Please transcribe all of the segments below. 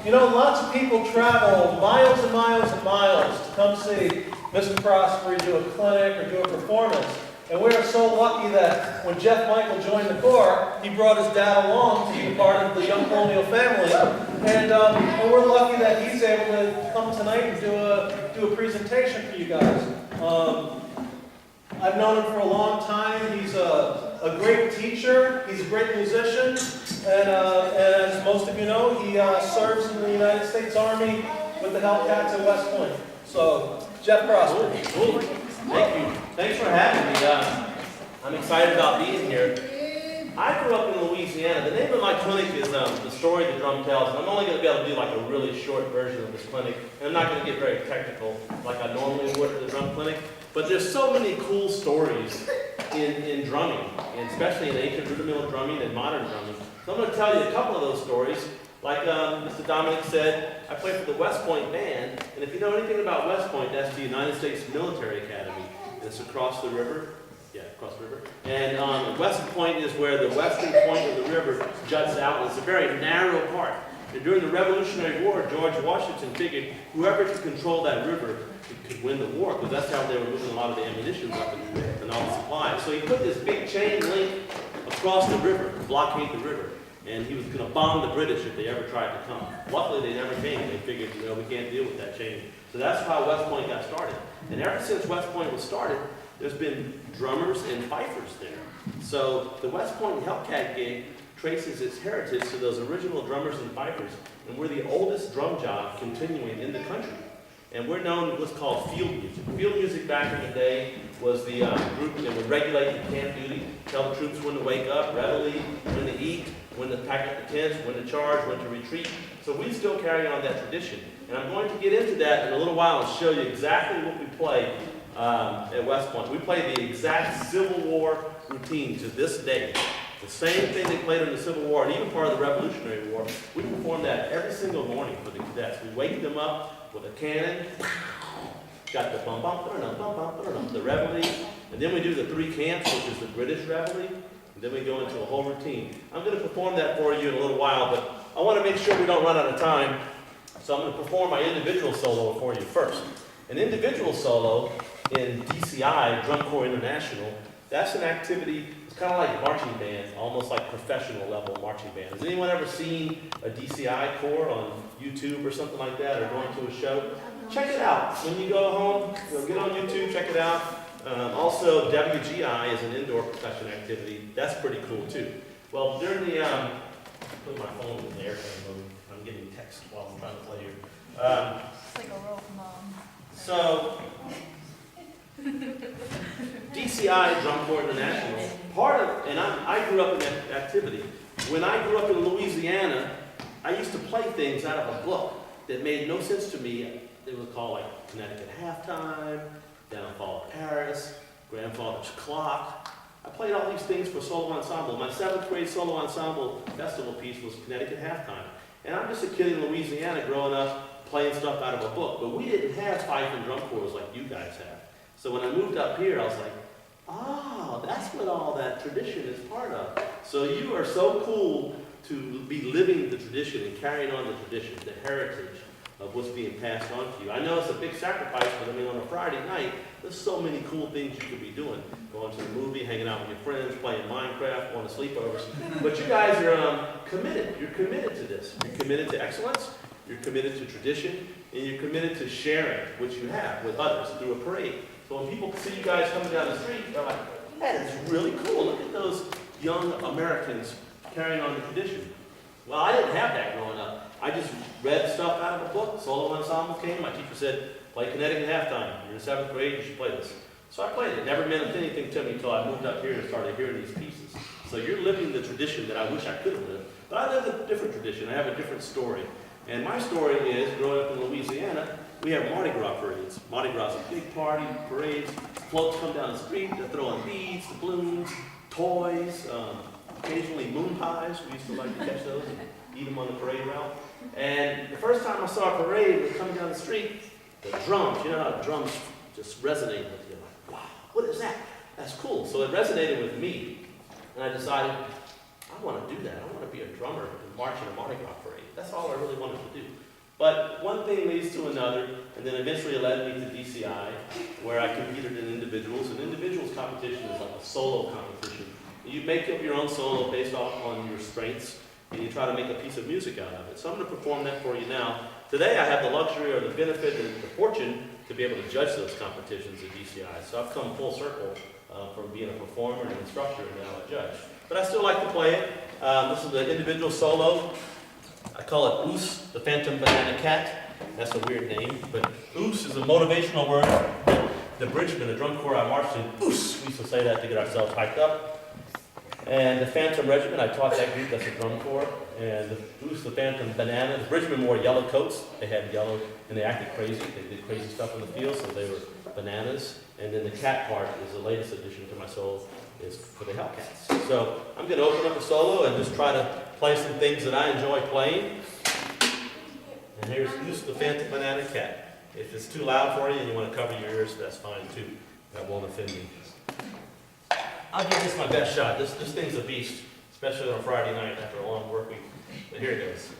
You know, lots of people travel miles and miles and miles to come see Mr. Prosperie do a clinic or do a performance. And we are so lucky that when Jeff Michael joined the Corps, he brought his dad along to be part of the young Colonial family. And we're lucky that he's able to come tonight and do a presentation for you guys. I've known him for a long time. He's a great teacher. He's a great musician. And as most of you know, he serves in the United States Army with the Hellcats at West Point. So, Jeff Crosby. Cool. Thank you. Thanks for having me. I'm excited about being here. I grew up in Louisiana. The name of my clinic is The Story the Drum Tells. And I'm only going to be able to do like a really short version of this clinic. And I'm not going to get very technical like I normally would at the drum clinic. But there's so many cool stories in drumming, and especially in ancient rudimental drumming and modern drumming. So I'm going to tell you a couple of those stories. Like Mr. Dominic said, I play for the West Point Band, and if you know anything about West Point, that's the United States Military Academy. And it's across the river. Yeah, across the river. And West Point is where the western point of the river juts out. It's a very narrow part. And during the Revolutionary War, George Washington figured whoever could control that river could win the war, because that's how they were moving a lot of the ammunition up and all the supplies. So he put this big chain link across the river to blockade the river. And he was going to bomb the British if they ever tried to come. Luckily, they never came. They figured, you know, we can't deal with that chain. So that's how West Point got started. And ever since West Point was started, there's been drummers and fifers there. So the West Point Hellcat gig traces its heritage to those original drummers and fifers. And we're the oldest drum job continuing in the country. And we're known as what's called field music. Field music back in the day was the group that would regulate the camp duty, tell the troops when to wake up, reveille, when to eat, when to pack up the tents, when to charge, when to retreat. So we still carry on that tradition. And I'm going to get into that in a little while and show you exactly what we play at West Point. We play the exact Civil War routine to this day. The same thing they played in the Civil War, and even part of the Revolutionary War. We perform that every single morning for the cadets. We wake them up with a cannon, got the bum bum bum bum bum, the reveille, and then we do the three camps, which is the British reveille, and then we go into a whole routine. I'm going to perform that for you in a little while, but I want to make sure we don't run out of time, so I'm going to perform my individual solo for you first. An individual solo in DCI, Drum Corps International, that's an activity. It's kind of like marching band, almost like professional level marching band. Has anyone ever seen a DCI corps on YouTube or something like that, or going to a show? Check it out. When you go home, get on YouTube, check it out. Also, WGI is an indoor percussion activity. That's pretty cool too. Well, during the, put my phone in the airplane mode. I'm getting text while I'm trying to play here. It's like a rope, Mom. So, DCI, Drum Corps International, part of, and I grew up in that activity. When I grew up in Louisiana, I used to play things out of a book that made no sense to me. It was called like Connecticut Halftime, Downfall of Paris, Grandfather's Clock. I played all these things for solo ensemble. My 7th grade solo ensemble festival piece was Connecticut Halftime. And I'm just a kid in Louisiana growing up playing stuff out of a book. But we didn't have fife and drum corps like you guys have. So when I moved up here, I was like, oh, that's what all that tradition is part of. So you are so cool to be living the tradition and carrying on the tradition, the heritage of what's being passed on to you. I know it's a big sacrifice, but I mean, on a Friday night, there's so many cool things you could be doing. Going to the movie, hanging out with your friends, playing Minecraft, going to sleepovers. But you guys are committed. You're committed to this. You're committed to excellence. You're committed to tradition. And you're committed to sharing what you have with others through a parade. So when people see you guys coming down the street, they're like, that is really cool. Look at those young Americans carrying on the tradition. Well, I didn't have that growing up. I just read stuff out of a book. Solo ensemble came. My teacher said, play Connecticut Halftime. You're in 7th grade, you should play this. So I played it. It never meant anything to me until I moved up here and started hearing these pieces. So you're living the tradition that I wish I could have lived. But I live a different tradition. I have a different story. And my story is, growing up in Louisiana, we have Mardi Gras parades. Mardi Gras is a big party, parades. Floats come down the street. They're throwing beads, balloons, toys, occasionally moon pies. We used to like to catch those and eat them on the parade route. And the first time I saw a parade was coming down the street, the drums, you know how drums just resonate with you. Like, wow, what is that? That's cool. So it resonated with me. And I decided, I want to do that. I want to be a drummer and march in a Mardi Gras parade. That's all I really wanted to do. But one thing leads to another, and then eventually it led me to DCI, where I competed in individuals. And individuals competition is like a solo competition. You make up your own solo based off on your strengths, and you try to make a piece of music out of it. So I'm going to perform that for you now. Today I have the luxury or the benefit and the fortune to be able to judge those competitions at DCI. So I've come full circle from being a performer and an instructor and now a judge. But I still like to play it. This is the individual solo. I call it Oos, the Phantom Banana Cat. That's a weird name, but Oos is a motivational word. The Bridgemen, the drum corps I marched in, Oos, we used to say that to get ourselves hyped up. And the Phantom Regiment, I taught that group, that's a drum corps. And the Oos, the Phantom Banana, the Bridgemen wore yellow coats. They had yellow, and they acted crazy. They did crazy stuff in the field, so they were bananas. And then the cat part is the latest addition to my solo, is for the Hellcats. So I'm going to open up a solo and just try to play some things that I enjoy playing. And here's Oos, the Phantom Banana Cat. If it's too loud for you and you want to cover your ears, that's fine too. That won't offend me. I'll give this my best shot. This thing's a beast, especially on a Friday night after a long work week. But here it goes.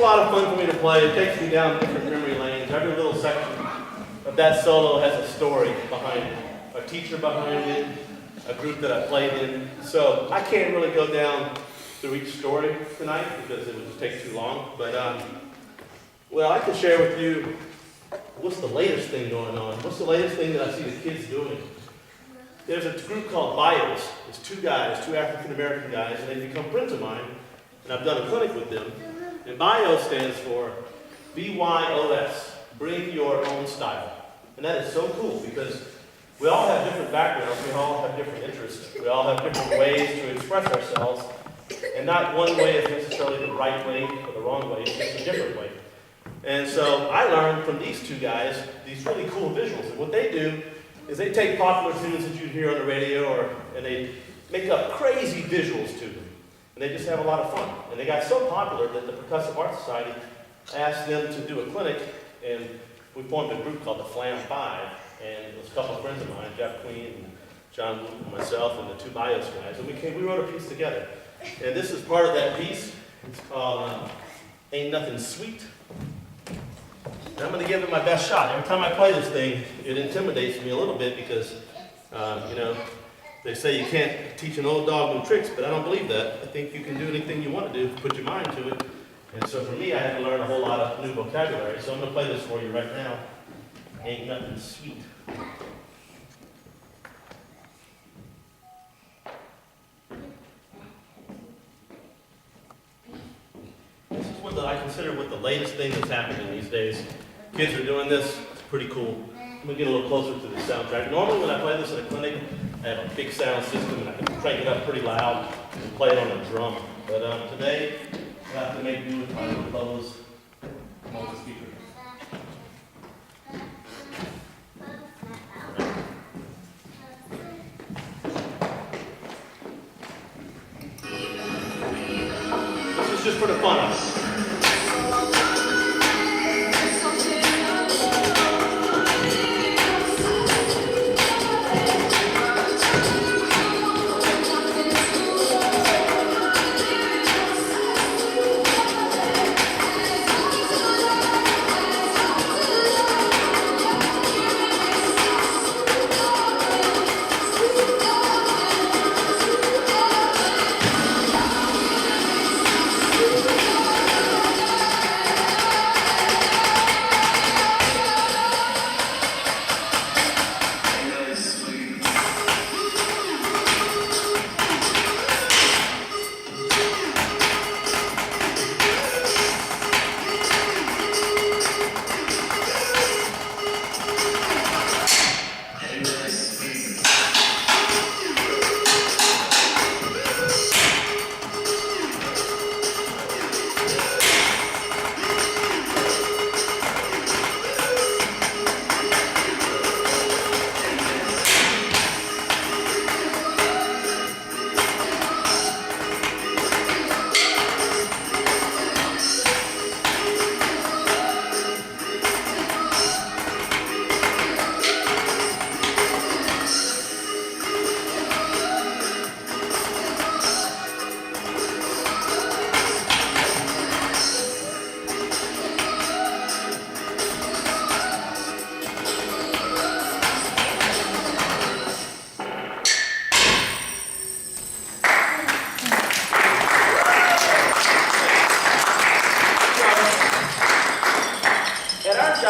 a lot of fun for me to play. It takes me down different memory lanes. Every little section of that solo has a story behind it, a teacher behind it, a group that I played in. So I can't really go down through each story tonight because it would just take too long. But well, I can share with you what's the latest thing going on. What's the latest thing that I see the kids doing? There's a group called BYOS. It's two guys, two African-American guys, and they've become friends of mine, and I've done a clinic with them. And BYOS stands for BYOS, Bring Your Own Style. And that is so cool because we all have different backgrounds, we all have different interests, we all have different ways to express ourselves, and not one way is necessarily the right way or the wrong way, it's just a different way. And so I learned from these two guys these really cool visuals. And what they do is they take popular tunes that you hear on the radio and they make up crazy visuals to them. And they just have a lot of fun. And they got so popular that the Percussive Art Society asked them to do a clinic, and we formed a group called the Flam 5. And it was a couple of friends of mine, Jeff Queen and John Luke and myself and the two BYOS guys. And we wrote a piece together. And this is part of that piece. It's called Ain't Nothing Sweet. And I'm going to give it my best shot. Every time I play this thing, it intimidates me a little bit because, you know, they say you can't teach an old dog new tricks, but I don't believe that. I think you can do anything you want to do, put your mind to it. And so for me, I had to learn a whole lot of new vocabulary. So I'm going to play this for you right now. Ain't nothing sweet. This is what I consider what the latest thing that's happening these days. kids are doing this. It's pretty cool. Let me get a little closer to the soundtrack. Normally when I play this at a clinic, I have a big sound system and I can crank it up pretty loud and play it on a drum. But today, I have to make do with my little clothes on the speaker. This is just for the fun of it.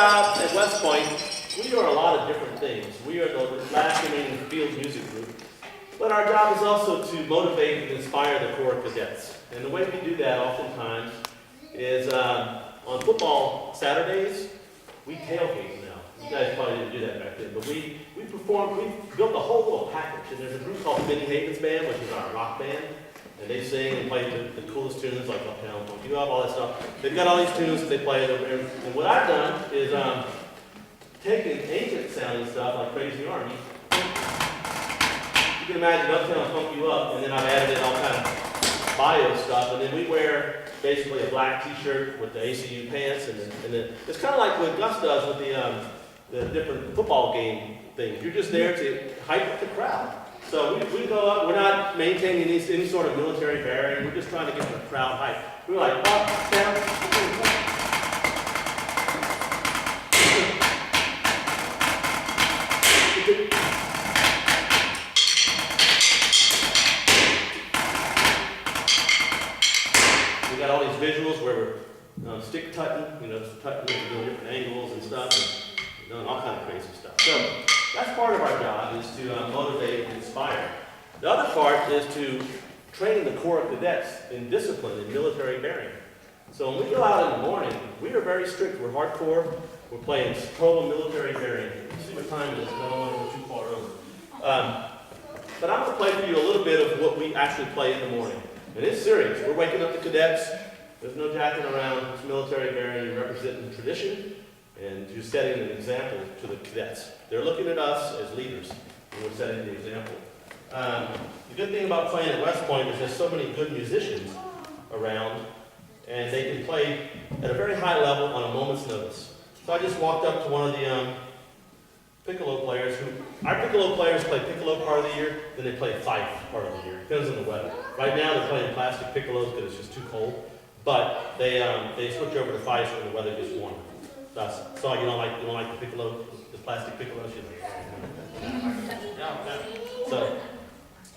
At West Point, we are a lot of different things. We are the last remaining field music group, but our job is also to motivate and inspire the Corps cadets. And the way we do that oftentimes is on football Saturdays, we tailgate now. You guys probably didn't do that back then, but we built a whole little package. And there's a group called Benny Havens Band, which is our rock band. And they sing and play the coolest tunes like Uptown Funk You Up, all that stuff. They've got all these tunes that they play over there. And what I've done is taken ancient sounding stuff like Crazy Army. You can imagine Uptown Funk You Up, and then I've added in all kind of BYOS stuff. And then we wear basically a black t-shirt with the ACU pants. And then it's kind of like what Gus does with the different football game things. You're just there to hype up the crowd. So we go up, we're not maintaining any sort of military bearing, we're just trying to get the crowd hype. We're like, up, down, we got all these visuals where we're stick tutting, tutting doing different angles and stuff, and doing all kind of crazy stuff. So that's part of our job, is to motivate and inspire. The other part is to train the Corps of Cadets in discipline and military bearing. So when we go out in the morning, we are very strict. We're hardcore. We're playing total military bearing. Let's see what time it is. I don't want to go too far over. But I'm going to play for you a little bit of what we actually play in the morning. And it's serious. We're waking up the cadets. There's no jacking around. It's military bearing. You're representing tradition, and you're setting an example to the cadets. They're looking at us as leaders, and we're setting the example. The good thing about playing at West Point is there's so many good musicians around, and they can play at a very high level on a moment's notice. So I just walked up to one of the piccolo players our piccolo players play piccolo part of the year, then they play Fife part of the year. Depends on the weather. Right now they're playing plastic piccolos because it's just too cold, but they switch over to Fife when the weather gets warmer. So you don't like the piccolo, the plastic piccolos? So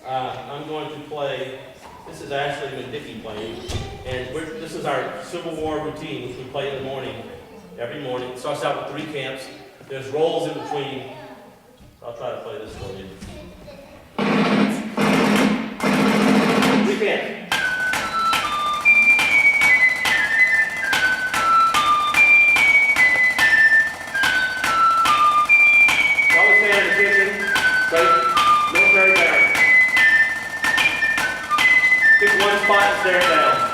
I'm going to play. This is actually Dickey playing, and this is our Civil War routine, which we play in the morning, every morning. It starts out with 3 camps. There's rolls in between. So I'll try to play this for you. 3 camps. spot and stare it down.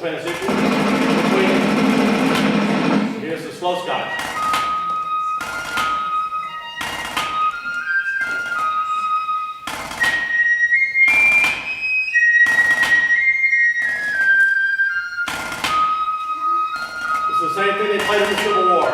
Transition between. Here's the slow stop. It's the same thing they played in the Civil War.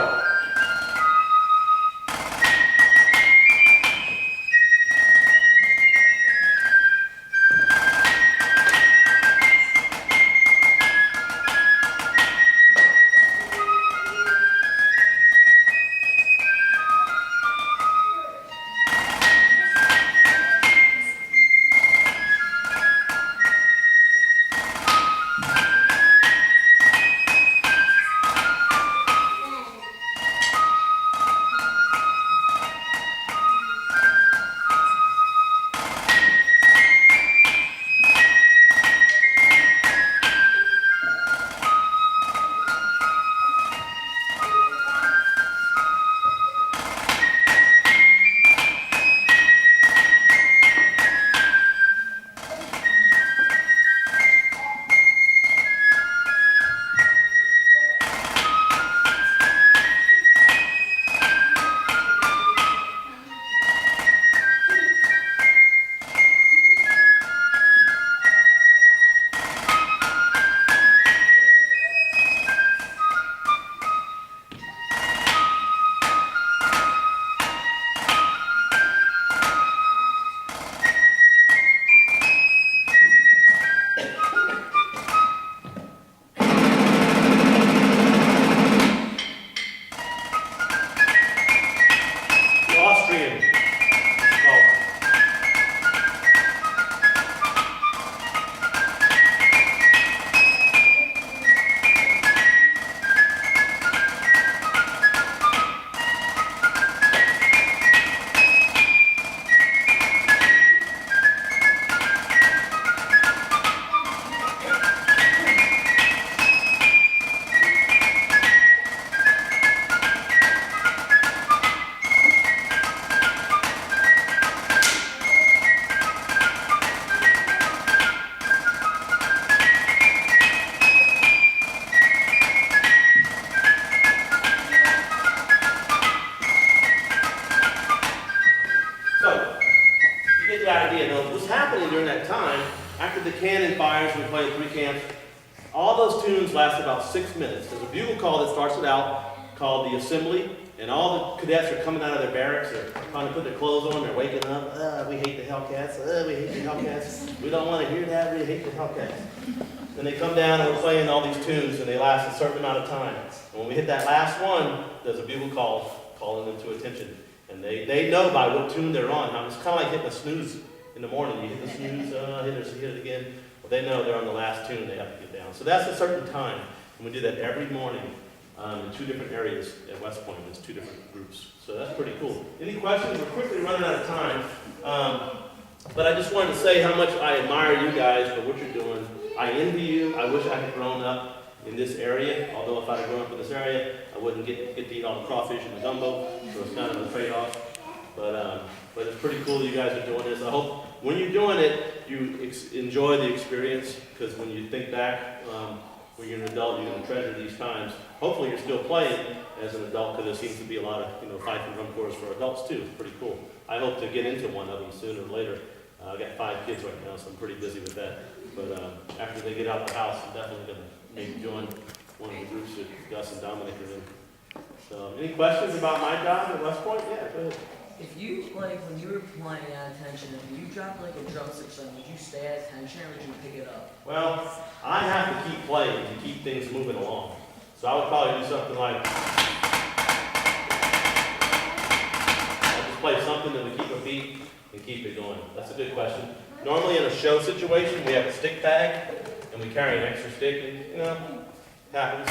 After the cannon fires, we play 3 camps. All those tunes last about 6 minutes. There's a bugle call that starts it out called the assembly, and all the cadets are coming out of their barracks. They're trying to put their clothes on. They're waking up. We hate the Hellcats. We hate the Hellcats. We don't want to hear that. We hate the Hellcats. Then they come down and we're playing all these tunes, and they last a certain amount of time. And when we hit that last one, there's a bugle call calling them to attention. And they know by what tune they're on. Now, it's kind of like hitting a snooze in the morning. You hit the snooze, hit it again. Well, they know they're on the last tune. They have to get down. So that's a certain time. And we do that every morning in 2 different areas at West Point. There's 2 different groups. So that's pretty cool. Any questions? We're quickly running out of time. But I just wanted to say how much I admire you guys for what you're doing. I envy you. I wish I had grown up in this area. Although if I had grown up in this area, I wouldn't get to eat all the crawfish and the gumbo. So it's kind of a trade-off. But it's pretty cool that you guys are doing this. I hope when you're doing it, you enjoy the experience, because when you think back, when you're an adult, you're going to treasure these times. Hopefully you're still playing as an adult, because there seems to be a lot of Fife and drum corps for adults too. It's pretty cool. I hope to get into one of them sooner or later. I've got 5 kids right now, so I'm pretty busy with that. But after they get out of the house, I'm definitely going to maybe join one of the groups that Gus and Dominic are in. So, any questions about my job at West Point? Yeah, go ahead. If you, like, when you were playing at attention, if you dropped, like, a drumstick or something, would you stay at attention or would you pick it up? Well, I have to keep playing to keep things moving along. So I would probably do something like, I'll just play something that would keep a beat and keep it going. That's a good question. Normally in a show situation, we have a stick bag, and and we carry an extra stick, and you know, happens.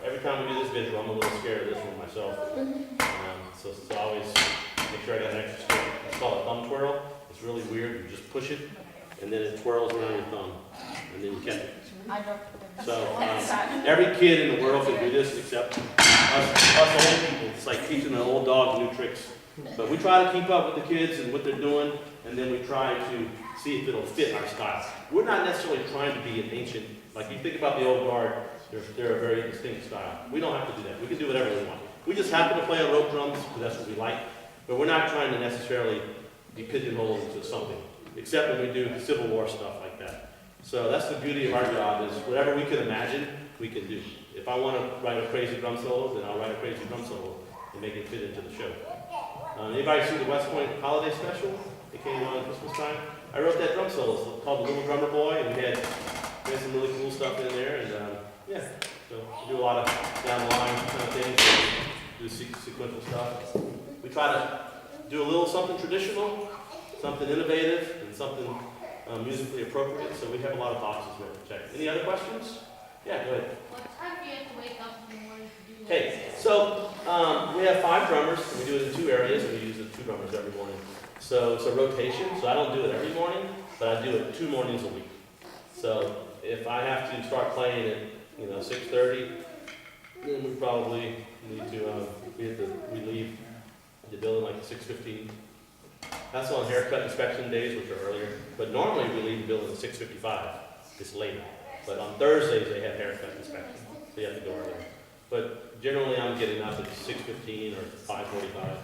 Every time we do this visual, I'm a little scared of this one myself. So I always make sure I got an extra stick. It's called a thumb twirl. It's really weird. You just push it, and then it twirls around your thumb, and then you catch it. So every kid in the world can do this except us old people. It's like teaching an old dog new tricks. But we try to keep up with the kids and what they're doing, and then we try to see if it'll fit our style. We're not necessarily trying to be an ancient, like you think about the old guard, they're a very distinct style. We don't have to do that. We can do whatever we want. We just happen to play on rope drums because that's what we like, but we're not trying to necessarily be pigeonholed into something, except when we do Civil War stuff like that. So that's the beauty of our job, is whatever we can imagine, we can do. If I want to write a crazy drum solo, then I'll write a crazy drum solo and make it fit into the show. Anybody see the West Point holiday special? It came on at Christmas time. I wrote that drum solo. It's called The Little Drummer Boy, and we had some really cool stuff in there. And yeah, so we do a lot of down the line kind of things. Do sequential stuff. We try to do a little something traditional, something innovative, and something musically appropriate. So we have a lot of boxes we have to check. Any other questions? Yeah, go ahead. What time do you have to wake up in the morning to do that? Okay, so we have 5 drummers, and we do it in 2 areas, and we use the 2 drummers every morning. So it's a rotation, so I don't do it every morning, but I do it 2 mornings a week. So if I have to start playing at 6:30, then we probably need to we leave the building like 6:15. That's on haircut inspection days, which are earlier. But normally we leave the building at 6:55. It's later. But on Thursdays they have haircut inspection, so you have to go earlier. But generally I'm getting up at 6:15 or 5:45.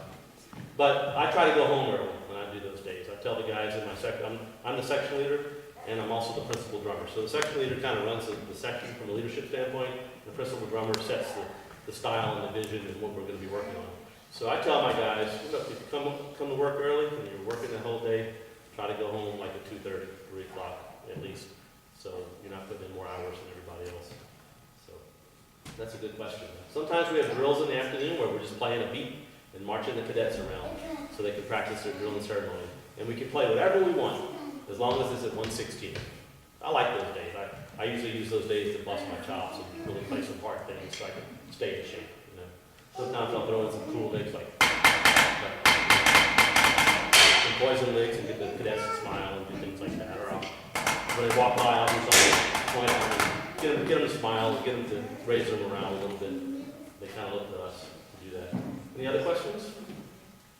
But I try to go home early when I do those days. I tell the guys in my section, I'm the section leader, and I'm also the principal drummer. So the section leader kind of runs the section from a leadership standpoint. The principal drummer sets the style and the vision and what we're going to be working on. So I tell my guys, look, if you come to work early and you're working the whole day, try to go home like at 2:30, 3 o'clock at least. So you're not putting in more hours than everybody else. So that's a good question. Sometimes we have drills in the afternoon where we're just playing a beat and marching the cadets around so they can practice their drill and ceremony. And we can play whatever we want, as long as it's at 1:16. I like those days. I usually use those days to bust my chops and really play some hard things so I can stay in shape. Sometimes I'll throw in some cool licks like some poison licks and get the cadets to smile and do things like that. Or when they walk by, I'll do something, point at them, and get them to smile, and get them to raise their morale a little bit. They kind of look to us to do that. Any other questions?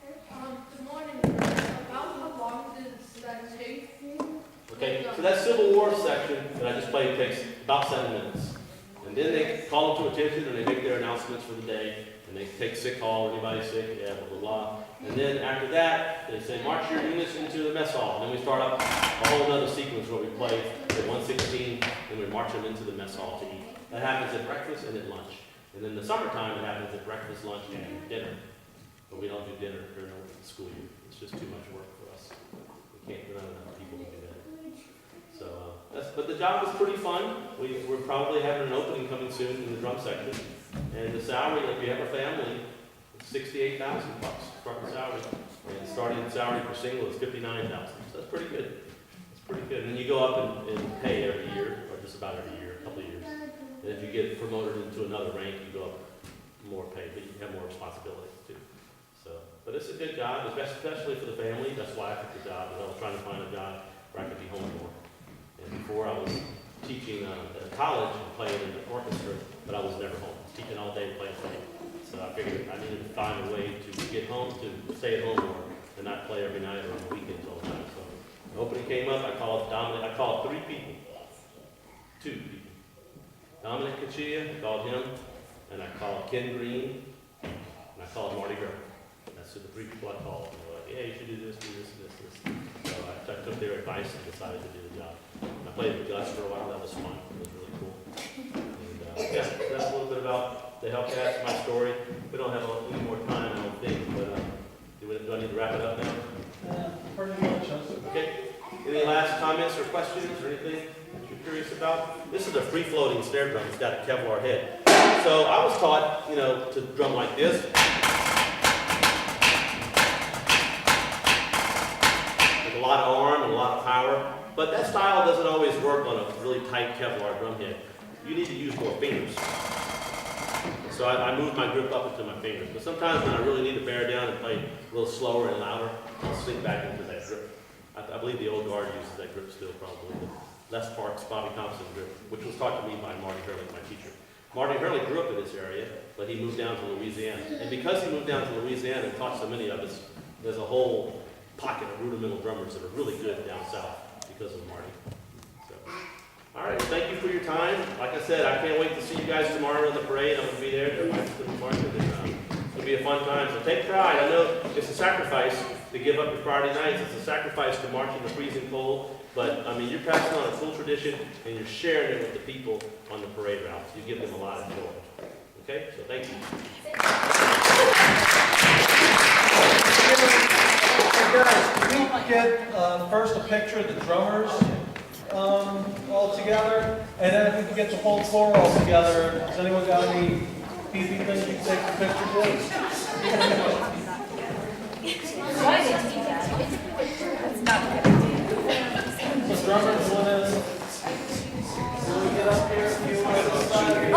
Good morning. How long does that take? Okay, so that Civil War section that I just played takes about 7 minutes. And then they call them to attention and they make their announcements for the day. And they take sick call, anybody sick, yeah, blah, blah, blah. And then after that, they say, march your units into the mess hall. And then we start up a whole other sequence where we play at 1:16 and we march them into the mess hall to eat. That happens at breakfast and at lunch. And in the summertime, it happens at breakfast, lunch, and dinner. But we don't do dinner during the school year. It's just too much work for us. We can't run enough people to do that. So, but the job is pretty fun. We're probably having an opening coming soon in the drum section. And the salary, if you have a family, it's $68,000 starting salary. And starting salary for single is $59,000. So that's pretty good. It's pretty good. And then you go up in pay every year, or just about every year, a couple of years. And if you get promoted into another rank, you go up more pay, but you have more responsibility too. So, but it's a good job, especially for the family. That's why I took the job. I was trying to find a job where I could be home more. And before I was teaching at college and playing in the orchestra, but I was never home. I was teaching all day, playing. So I figured I needed to find a way to get home, to stay at home more, and not play every night or on the weekends all the time. So the opening came up, I called Dominic, I called 3 people. 2 people. Dominic Cachia, I called him, and I called Ken Green, and I called Marty Graham. That's the 3 people I called. And they were like, yeah, you should do this, and this. So I took their advice and decided to do the job. I played with Gus for a while. That was fun. It was really cool. And yeah, that's a little bit about the Hellcats, my story. We don't have any more time, I don't think, but do I need to wrap it up now? Pretty much. Okay. Any last comments or questions or anything that you're curious about? This is a free-floating snare drum. It's got a Kevlar head. So I was taught, to drum like this. There's a lot of arm and a lot lot of power. But that style doesn't always work on a really tight Kevlar drum head. You need to use more fingers. So I move my grip up into my fingers. But sometimes when I really need to bear down and play a little slower and louder, I'll sink back into that grip. I believe the old guard uses that grip still probably. Les Parks, Bobby Thompson grip, which was taught to me by Marty Hurley, my teacher. Marty Hurley grew up in this area, but he moved down to Louisiana. And because he moved down to Louisiana and taught so many of us, there's a whole pocket of rudimental drummers that are really good down south because of Marty. So, all right, thank you for your time. Like I said, I can't wait to see you guys tomorrow in the parade. I'm going to be there. Everybody's going to be marching. It's going to be a fun time. So take pride. I know it's a sacrifice to give up your Friday nights. It's a sacrifice to march in the freezing cold. But, I mean, you're passing on a cool tradition, and you're sharing it with the people on the parade routes. You give them a lot of joy. Okay? So thank you. Hey guys, can we get first a picture of the drummers all together? And then if we can get the whole floor all together. Has anyone got any easy things you can take the picture with? The drummers want to get up here if you want to go side here.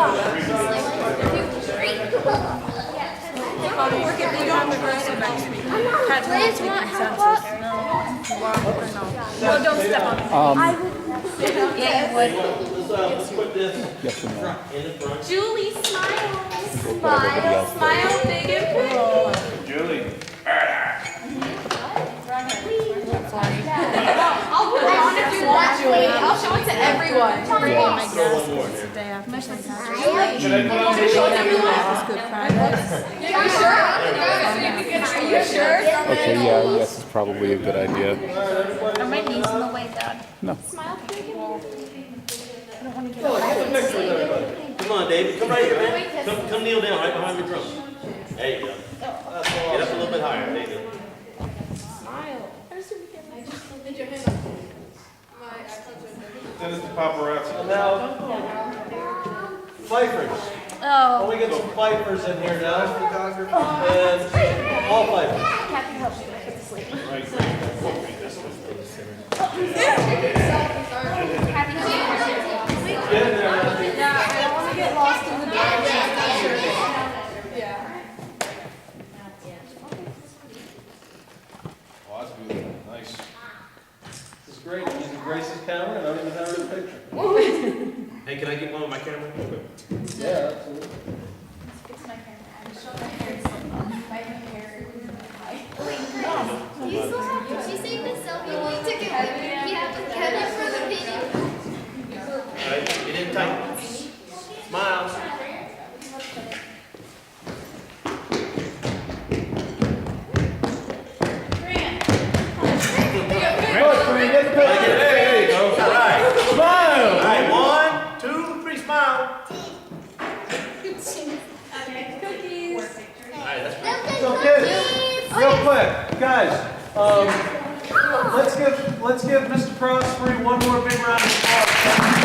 No, don't step on it. Yeah, you would. Let's put this Yes and no. in the front. Julie, smile. Smile, smile big and pretty. Julie. I'll put it on if you want, Julie. I'll show it to everyone. Throw one more in there. Should I put on the show everyone? Are you sure? Are you sure? Okay, yeah, yes is probably a good idea. Are my knees in the way, Dad? No. Smile big and pretty. Come on, David. Come right here, man. Come kneel down right behind the drum. There you go. Get up a little bit higher. There you go. Did your hand up? My iPad's Send it to paparazzi. And now, Fifers. Oh. We get some Fifers in here now. And all Fifers. Happy help me put to sleep. Happy Get in there, Matthew. Yeah, I don't want to get lost in the dark. Yeah. Oh, that's beautiful. Nice. This is great. Using Grace's camera and I don't even have her picture. Hey, can I get one with my camera? Yeah, absolutely. Fix my hair. I'm sure my hair is my hair. You still have to. She's saying the selfie we took it. Yeah, with Kevin for the video. All right, get in tight. Smile. There you go. All right. Smile. All right, 1, 2, 3, smile. All right, that's So kids, real quick, guys, let's give Mr. Prosperie one more big round of applause.